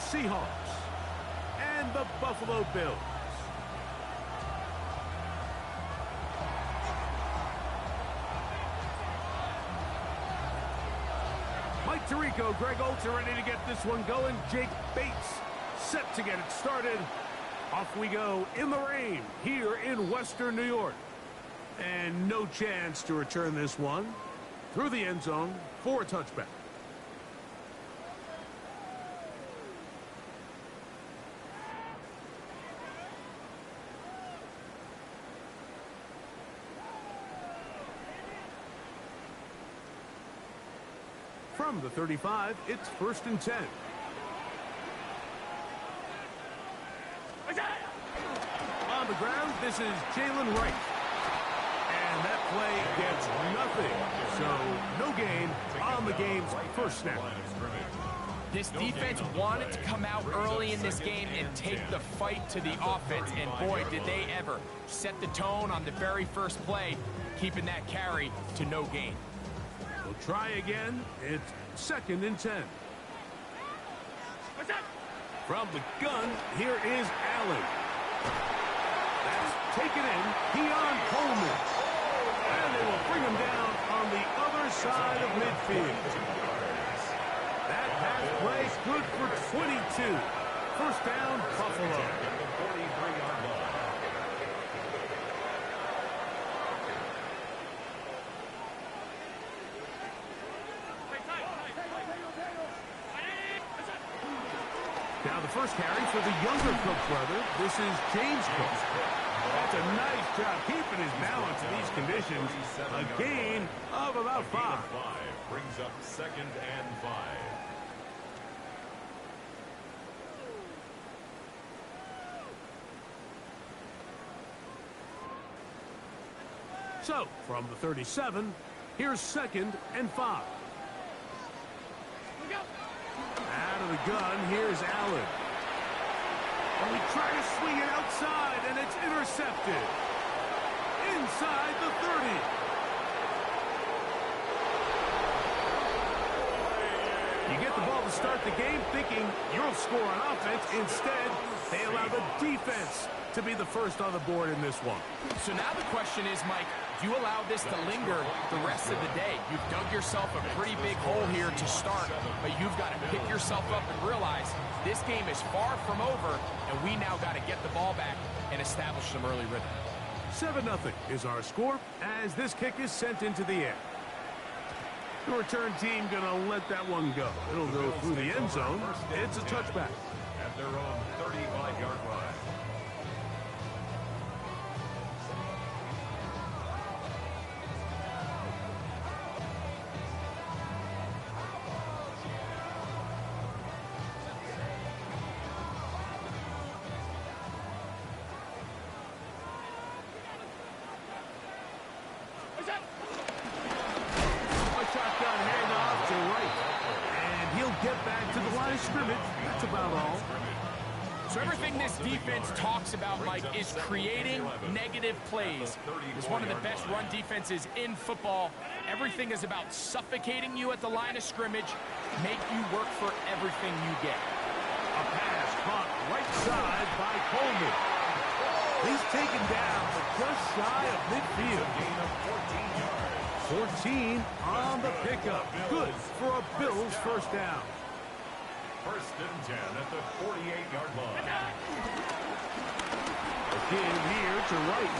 Seahawks and the Buffalo Bills. Mike Tirico, Greg Oltz are ready to get this one going. Jake Bates set to get it started. Off we go in the rain here in Western New York. And no chance to return this one through the end zone for a touchback. From the 35, it's 1st and 10. On the ground, this is Jalen Wright. And that play gets nothing. So, no gain on the game's first snap. This defense wanted to come out early in this game and take the fight to the offense. And boy, did they ever set the tone on the very first play, keeping that carry to no gain. We'll try again. It's 2nd and 10. From the gun, here is Allen. That's taken in. Keon Coleman. And they will bring him down on the other side of midfield. That pass play good for 22. 1st down, Buffalo. Now the first carry for the younger Cook brother. This is James Cook. That's a nice job keeping his balance in these conditions. A gain of about 5. Brings up 2nd and 5. So, from the 37, here's 2nd and 5. Out of the gun, here's Allen. And we try to swing it outside, and it's intercepted. Inside the 30. You get the ball to start the game thinking you'll score on offense. Instead, they allow the defense to be the first on the board in this one. So now the question is, Mike, do you allow this to linger the rest of the day? You've dug yourself a pretty big hole here to start, but you've got to pick yourself up and realize this game is far from over, and we now got to get the ball back and establish some early rhythm. 7-0 is our score as this kick is sent into the air. The return team going to let that one go. It'll go through the end zone. It's a touchback. At their own 35-yard line. Shotgun handoff to Wright. And he'll get back to the line of scrimmage. That's about all. So everything this defense talks about, Mike, is creating negative plays. It's one of the best run defenses in football. Everything is about suffocating you at the line of scrimmage, make you work for everything you get. A pass caught right side by Coleman. He's taken down, but just shy of midfield. Gain of 14 yards. 14 on the pickup. Good for a Bills first down. 1st and 10 at the 48-yard line. Again here to Wright.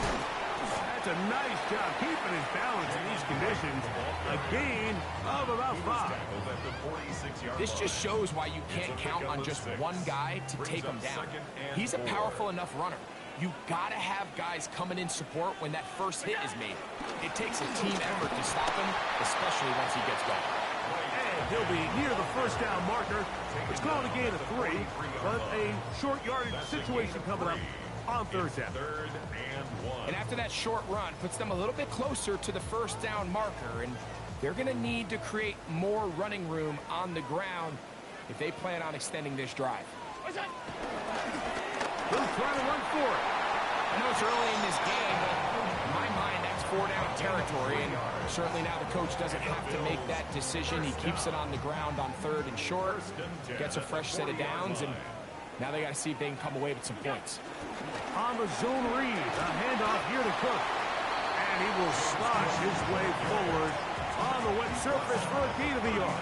That's a nice job keeping his balance in these conditions. A gain of about 5. This just shows why you can't count on just one guy to take him down. He's a powerful enough runner. You gotta have guys coming in support when that first hit is made. It takes a team effort to stop him, especially once he gets going. And he'll be near the first down marker. It's called a gain of 3, but a short yardage situation coming up on 3rd down. 3rd and 1. And after that short run, puts them a little bit closer to the first down marker, and they're gonna need to create more running room on the ground if they plan on extending this drive. He'll try to run for it. I know it's early in this game, but in my mind, that's 4-down territory, and certainly now the coach doesn't have to make that decision. He keeps it on the ground on 3rd and short, gets a fresh set of downs, and now they got to see if they can come away with some points. On the zone read, a handoff here to Cook. And he will slosh his way forward on the wet surface for a gain of a yard.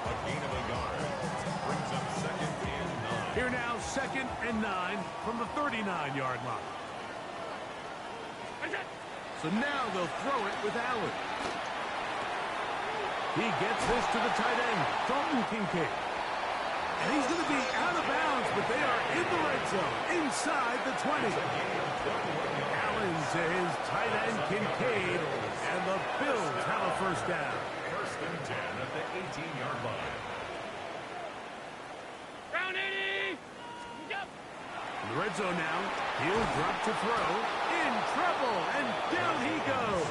A gain of a yard brings up 2nd and 9. Here now, 2nd and 9 from the 39-yard line. So now they'll throw it with Allen. He gets this to the tight end, Dalton Kincaid. And he's going to be out of bounds, but they are in the red zone, inside the 20. Allen to his tight end, Kincaid, and the Bills have a first down. 1st and 10 at the 18-yard line. Round 80! In the red zone now, he'll drop to throw, in trouble, and down he goes.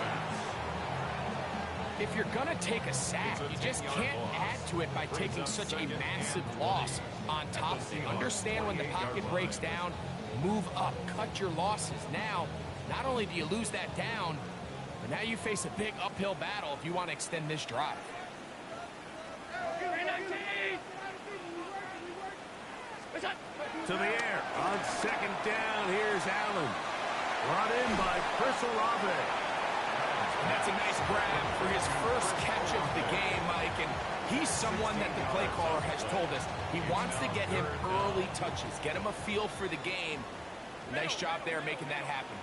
If you're going to take a sack, you just can't add to it by taking such a massive loss on top of it. Understand when the pocket breaks down, move up, cut your losses. Now, not only do you lose that down, but now you face a big uphill battle if you want to extend this drive. To the air, on 2nd down, here's Allen. Brought in by Chris Olave. And that's a nice grab for his first catch of the game, Mike. And he's someone that the play caller has told us he wants to get him early touches, get him a feel for the game. Nice job there making that happen.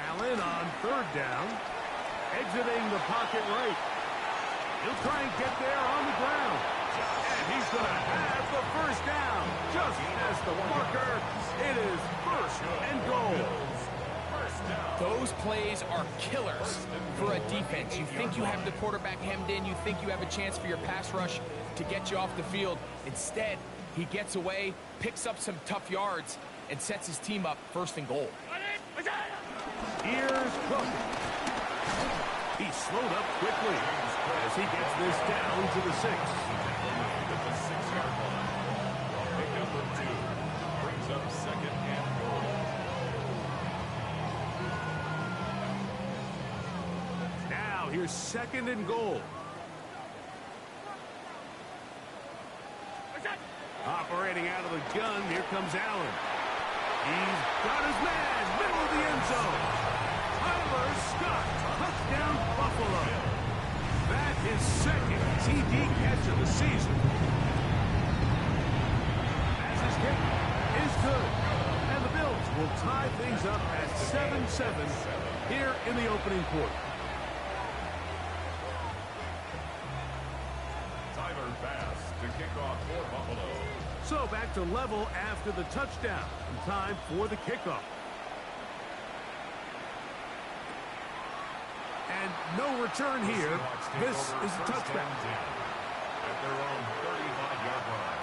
Allen on 3rd down, exiting the pocket right. He'll try and get there on the ground. And he's going to have the first down. Just as the marker, it is 1st and goal. Those plays are killers for a defense. You think you have the quarterback hemmed in. You think you have a chance for your pass rush to get you off the field. Instead, he gets away, picks up some tough yards, and sets his team up 1st and goal. Here's Cook. He slowed up quickly as he gets this down to the 6. At the 6-yard line. Pick number 2 brings up 2nd and goal. Now here's 2nd and goal. Operating out of the gun, here comes Allen. He's got his man, middle of the end zone. Tyler Scott, touchdown Buffalo. That is 2nd TD catch of the season. As his kick is good. And the Bills will tie things up at 7-7 here in the opening quarter. Tyler Bass to kick off for Buffalo. So back to level after the touchdown. Time for the kickoff. And no return here. This is a touchdown. At their own 35-yard line.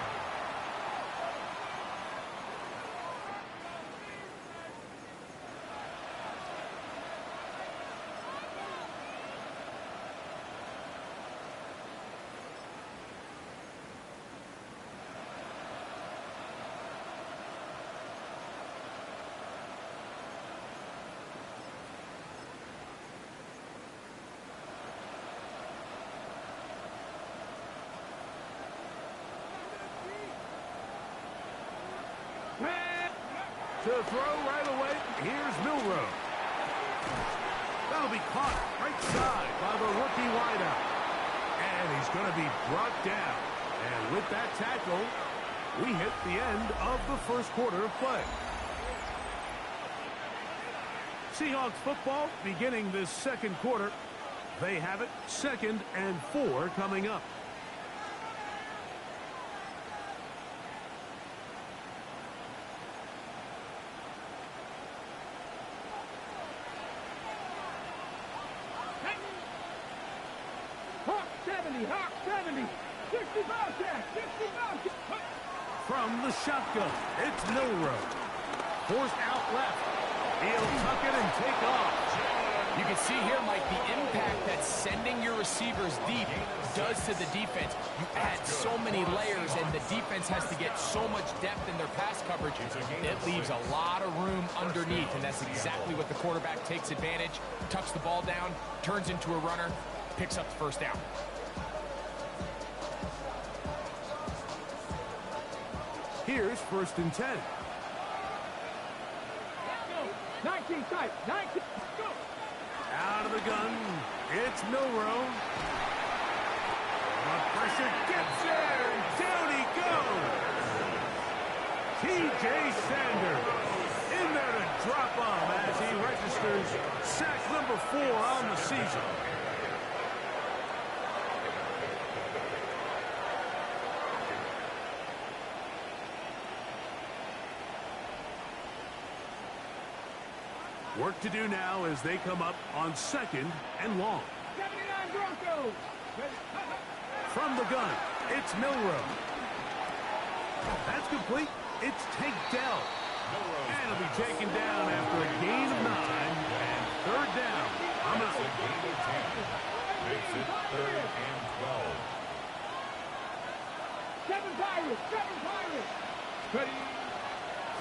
To throw right away, here's Milrow. That'll be caught right side by the rookie wideout. And he's going to be brought down. And with that tackle, we hit the end of the first quarter of play. Seahawks football beginning this second quarter. They have it 2nd and 4 coming up. Hawk 70, 60 Bobcat, 60 Bobcat. From the shotgun, it's Milrow. Forced out left. He'll tuck it and take off. You can see here, Mike, the impact that sending your receivers deep does to the defense. You add so many layers, and the defense has to get so much depth in their pass coverage. It leaves a lot of room underneath, and that's exactly what the quarterback takes advantage. Tucks the ball down, turns into a runner, picks up the first down. Here's 1st and 10. 19 tight. 19. Go. Out of the gun. It's Milroe. The pressure gets there. And down he goes. T.J. Sanders in there to drop him as he registers sack number 4 on the season. Work to do now as they come up on 2nd and long. 79 Broncos. From the gun, it's Milroe. That's complete. It's Dell. And it'll be taken down after a gain of 9 and 3rd down. I'm out. Makes it 3rd and 12. 7 Pirates. 7 Pirates. Ready.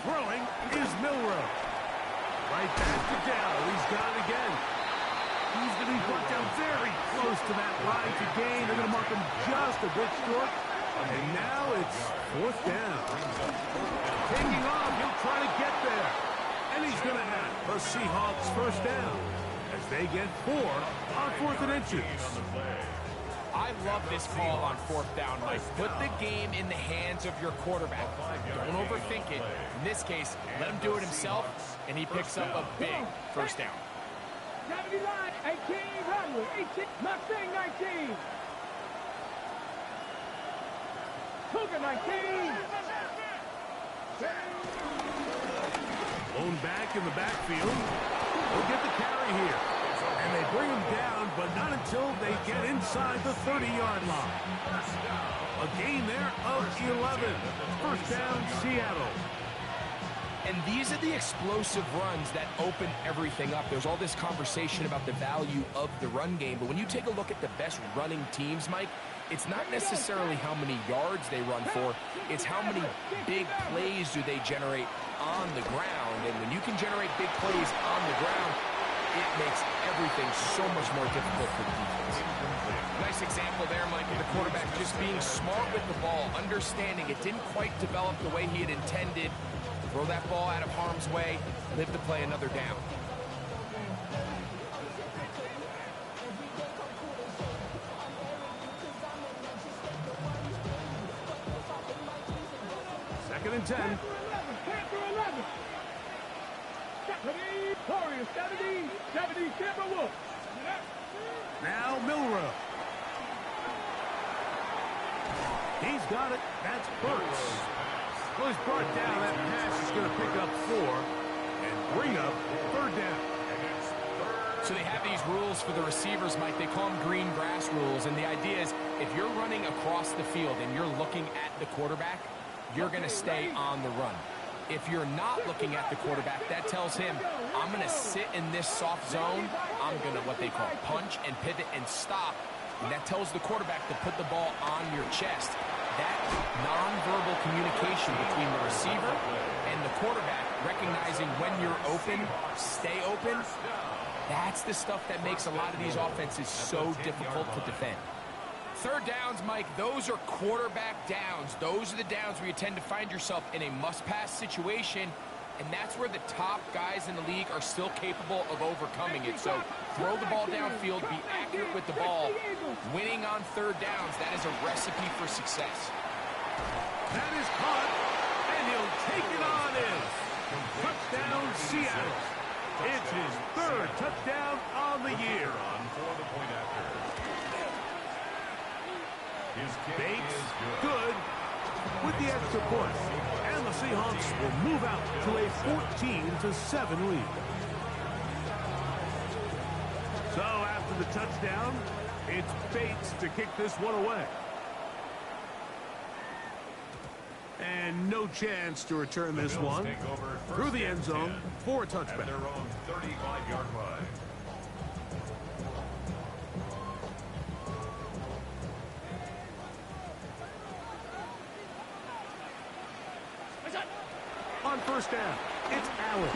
Throwing is Milroe. Right back to Dell. He's got it again. He's going to be brought down very close to that line to gain. They're going to mark him just a bit short. And now it's 4th down. Taking off. He'll try to get there. And he's going to have the Seahawks 1st down as they get 4 on 4th and inches. I love this call on 4th down, Mike. Put the game in the hands of your quarterback. Don't overthink it. In this case, let him do it himself, and he picks up a big 1st down. 79, 18, Howard, 18, Mustang 19. Cougar 19. Blown back in the backfield. We'll get the carry here. And they bring him down, but not until they get inside the 30-yard line. A gain there of 11. 1st down, Seattle. And these are the explosive runs that open everything up. There's all this conversation about the value of the run game, but when you take a look at the best running teams, Mike, it's not necessarily how many yards they run for, it's how many big plays do they generate on the ground. And when you can generate big plays on the ground, it makes everything so much more difficult for the defense. Nice example there, Mike, of the quarterback just being smart with the ball, understanding it didn't quite develop the way he had intended. Throw that ball out of harm's way, live to play another down. Second and 10. 11. 70, Timberwolves. Now Milroe. He's got it. That's Burks. Well, he's brought down. That pass is going to pick up 4 and bring up 3rd down. So they have these rules for the receivers, Mike. They call them green grass rules. And the idea is if you're running across the field and you're looking at the quarterback, you're going to stay on the run. If you're not looking at the quarterback, that tells him, I'm going to sit in this soft zone. I'm going to what they call punch and pivot and stop. And that tells the quarterback to put the ball on your chest. That nonverbal communication between the receiver and the quarterback, recognizing when you're open, stay open, that's the stuff that makes a lot of these offenses so difficult to defend. 3rd downs, Mike, those are quarterback downs. Those are the downs where you tend to find yourself in a must-pass situation, and that's where the top guys in the league are still capable of overcoming it. So throw the ball downfield, be accurate with the ball. Winning on 3rd downs, that is a recipe for success. That is caught, and he'll take it on in. Touchdown, Seattle. It's his 3rd touchdown on the year. Bates, good, with the extra point. And the Seahawks will move out to a 14-7 lead. So after the touchdown, it's Bates to kick this one away. And no chance to return this one through the end zone for a touchback. At their own 35-yard line. On first down, it's Allen.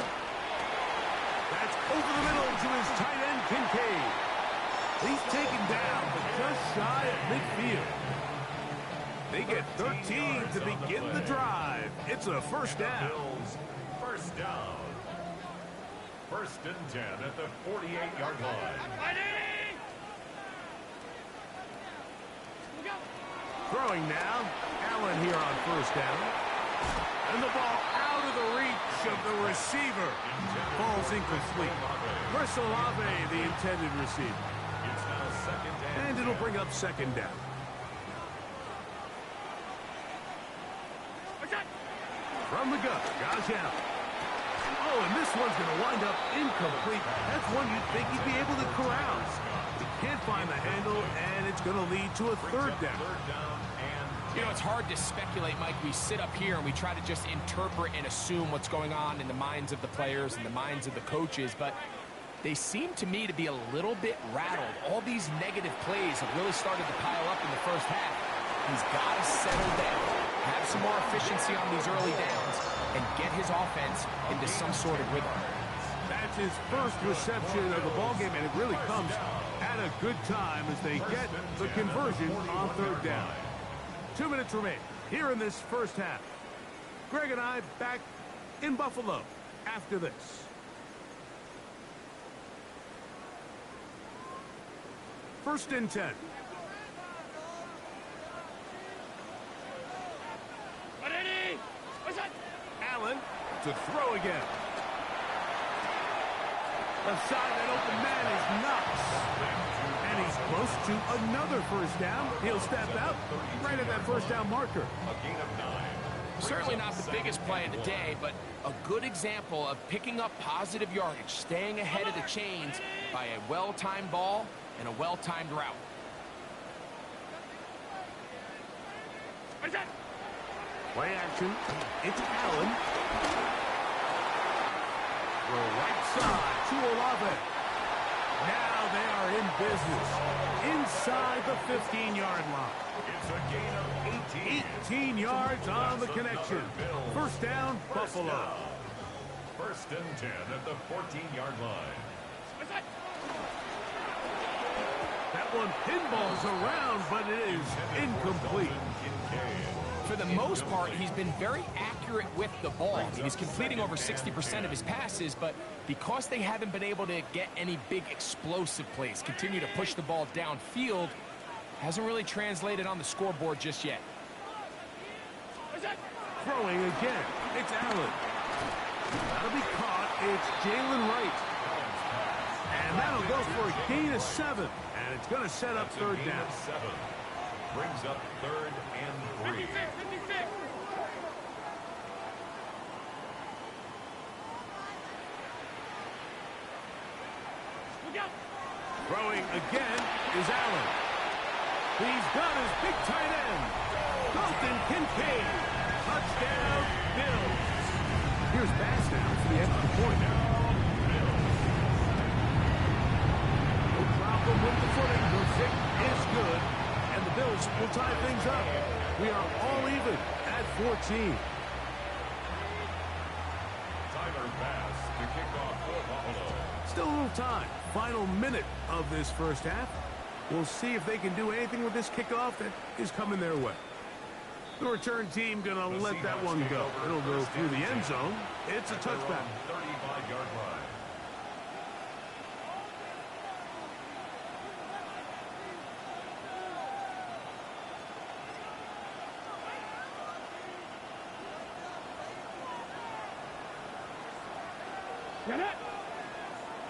That's over the middle to his tight end, Kincaid. He's taken down, but just shy of midfield. They get 13 to begin the drive. It's a first down. First down. First and 10 at the 48-yard line. Throwing now, Allen here on first down. And the ball out of the reach of the receiver. Ball's incomplete. Chris Olave, the intended receiver. It's now second down. And it'll bring up second down. From the gun, Josh Allen. Oh, and this one's going to wind up incomplete. That's one you'd think he'd be able to corral. He can't find the handle, and it's going to lead to a third down. You know, it's hard to speculate, Mike. We sit up here and we try to just interpret and assume what's going on in the minds of the players and the minds of the coaches, but they seem to me to be a little bit rattled. All these negative plays have really started to pile up in the first half. He's got to settle down, have some more efficiency on these early downs, and get his offense into some sort of rhythm. That's his first reception of the ballgame, and it really comes at a good time as they get the conversion on third down. 2 minutes remain here in this first half. Greg and I back in Buffalo after this. First and 10. Allen to throw again. Left side, that open man is Knox. And he's close to another first down. He'll step out right at that first down marker. A gain of 9. Certainly not the biggest play of the day, but a good example of picking up positive yardage, staying ahead of the chains by a well-timed ball and a well-timed route. Play action. It's Allen. Throw right side to Olave. Now they are in business. Inside the 15-yard line. It's a gain of 18. 18 yards on the connection. First down, Buffalo. First and 10 at the 14-yard line. That one pinballs around, but it is incomplete. For the most part, he's been very accurate with the ball. I mean, he's completing over 60% of his passes, but because they haven't been able to get any big explosive plays, continue to push the ball downfield, hasn't really translated on the scoreboard just yet. Throwing again. It's Allen. That'll be caught. It's Jalen Wright. And that'll go for a gain of 7. And it's going to set up third down. 7. Brings up third and 3. Throwing again is Allen. He's got his big tight end. Dalton Kincaid. Touchdown, Bills. Here's Bass now for the extra point. No problem with the footing. The kick is good. And the Bills will tie things up. We are all even at 14. Tyler Bass to kick off for Buffalo. Still a little time. Final minute of this first half. We'll see if they can do anything with this kickoff that is coming their way. The return team going to let that one go. It'll go through the end zone. It's a touchback. 35-yard line.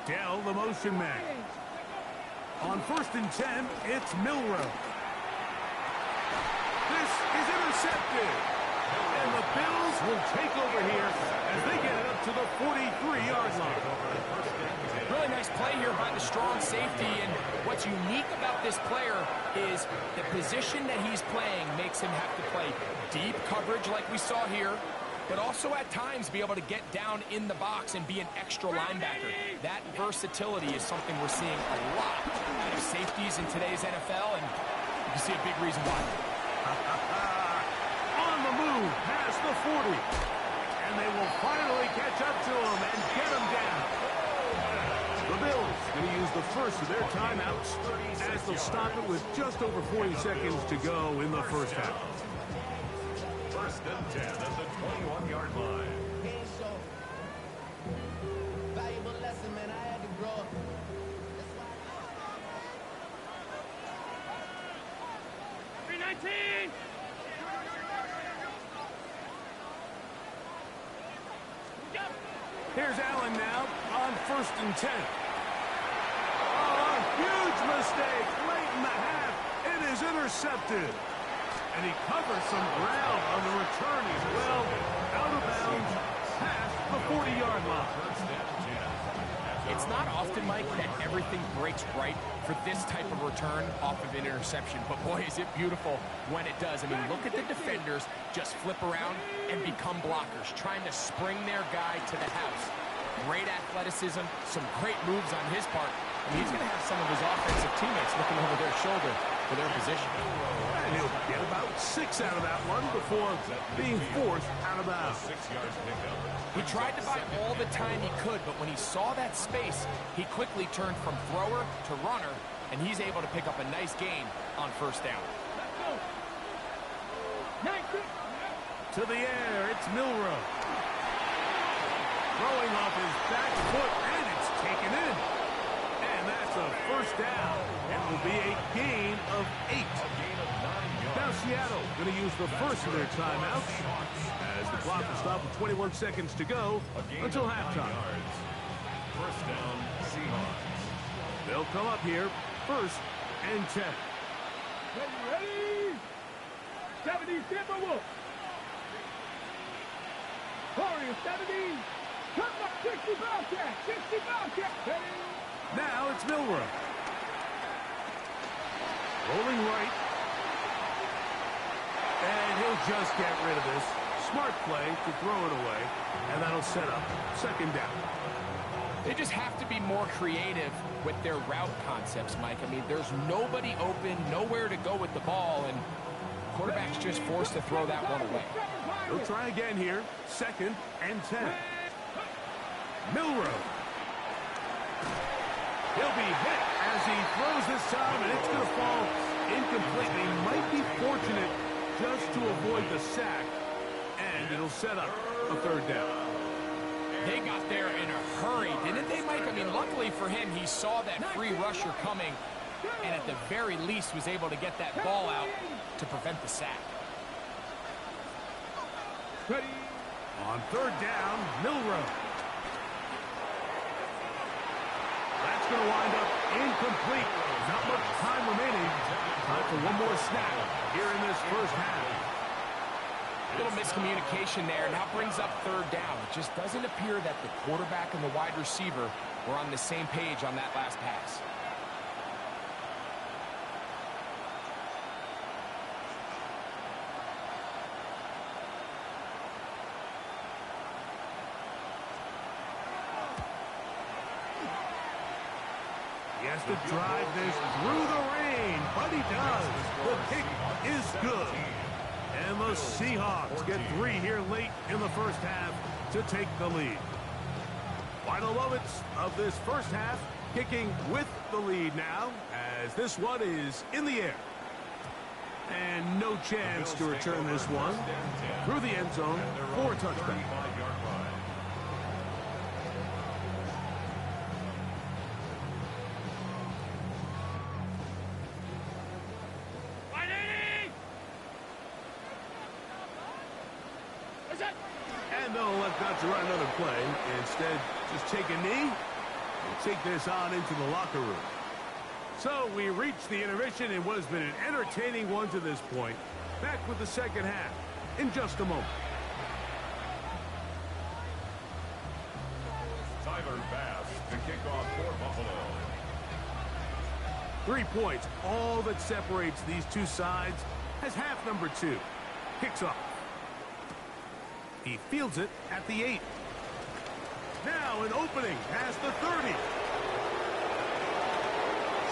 Dell, the motion man. On first and 10, it's Milrow. This is intercepted. And the Bills will take over here as they get it up to the 43-yard line. Really nice play here by the strong safety, and what's unique about this player is the position that he's playing makes him have to play deep coverage like we saw here, but also at times be able to get down in the box and be an extra linebacker. That versatility is something we're seeing a lot out of safeties in today's NFL, and you can see a big reason why. On the move, past the 40. catch up to him and get him down. The Bills going to use the first of their timeouts as they'll stop it with just over 40 seconds to go in the first half. First and 10 at the 21-yard line. Valuable lesson, man. I had to grow up. 319. Here's Allen now on first and 10. Oh, a huge mistake late in the half. It is intercepted. And he covers some ground on the return as well. Out of bounds, past the 40-yard line. It's not often, Mike, that everything breaks right for this type of return off of an interception. But, boy, is it beautiful when it does. I mean, look at the defenders just flip around and become blockers, trying to spring their guy to the house. Great athleticism, some great moves on his part. And he's going to have some of his offensive teammates looking over their shoulder for their position. And he'll get about 6 out of that one before being forced out of bounds. 6 yards pickup. He tried to buy all the time he could, but when he saw that space, he quickly turned from thrower to runner, and he's able to pick up a nice gain on first down. To the air, it's Milroe. Throwing off his back foot, and it's taken in. And that's a first down. It will be a gain of 8. Now Seattle going to use the first of their timeouts as the clock will stop with 21 seconds to go until halftime. First down, Seahawks. They'll come up here, first and 10. Ready? 70 Timberwolves. Warriors 70. Come up 60 Bobcat. 60 Bobcat. Ready? Now it's Milroe. Rolling right. And he'll just get rid of this. Smart play to throw it away. And that'll set up second down. They just have to be more creative with their route concepts, Mike. I mean, there's nobody open, nowhere to go with the ball, and quarterback's just forced to throw that one away. He'll try again here. Second and 10. Milroe. He'll be hit as he throws this time, and it's going to fall incomplete. He might be fortunate just to avoid the sack, and it'll set up a third down. They got there in a hurry, didn't they, Mike? I mean, luckily for him, he saw that free rusher coming, and at the very least was able to get that ball out to prevent the sack. Ready? On third down, Milroe. That's going to wind up incomplete. Not much time remaining. Time for one more snap here in this first half. A little miscommunication there, and that brings up third down. It just doesn't appear that the quarterback and the wide receiver were on the same page on that last pass. He has to drive this through the rain, but he does. The kick is good. And the Seahawks get 3 here late in the first half to take the lead. Final moments of this first half, kicking with the lead now, as this one is in the air. And no chance to return this one through the end zone for a touchdown. And they'll elect not to run another play. Instead, just take a knee and take this on into the locker room. So we reach the intermission in what has been an entertaining one to this point. Back with the second half in just a moment. Tyler Bass to kick off for Buffalo. 3 points, all that separates these two sides, as half number 2 kicks off. He fields it at the 8. Now an opening past the 30.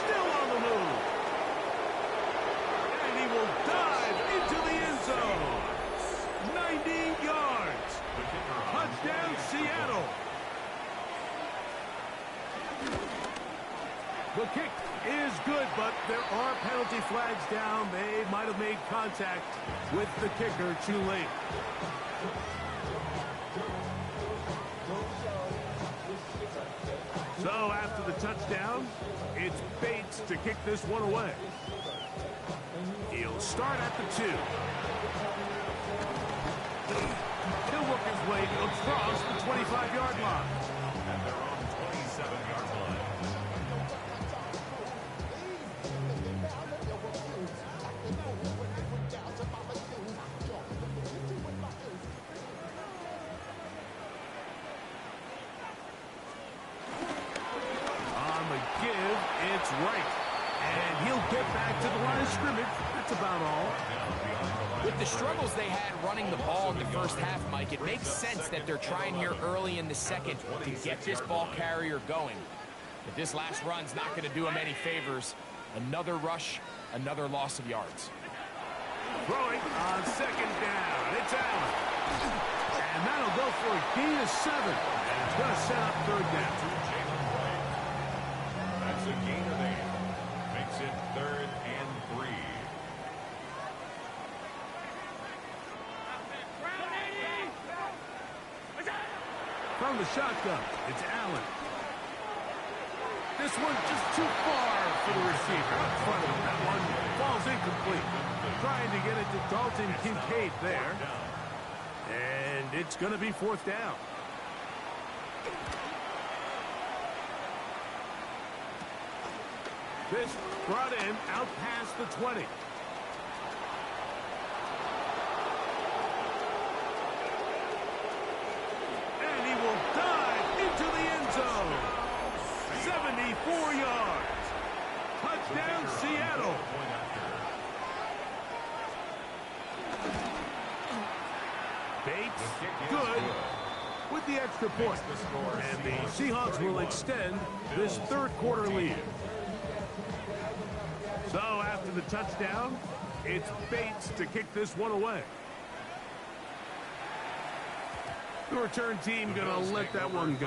Still on the move. And he will dive into the end zone. 90 yards. Touchdown, Seattle. contact with the kicker too late. So after the touchdown, it's Bates to kick this one away. He'll start at the 2. He'll work his way across the 25-yard line. At their own 27-yard line. On the give, it's right. And he'll get back to the line of scrimmage. That's about all. With the struggles they had running the ball in the first half, Mike, it makes sense that they're trying here early in the second to get this ball carrier going. But this last run's not going to do him any favors. Another rush, another loss of yards. Throwing on second down. It's Allen. And that'll go for a gain of 7. And it's going to set up third down. That's a gain of 8. Makes it 3rd and 3. From the shotgun, it's Allen. This one just too far for the receiver. Up front of him. That one falls incomplete. Trying to get it to Dalton Kincaid there. And it's going to be 4th down. This brought in out past the 20. And he will dive into the end zone. 74 yards. Touchdown, Seattle. Bates, good with the extra point. And the Seahawks will extend this third quarter lead. So after the touchdown, it's Bates to kick this one away. The return team going to let that one go.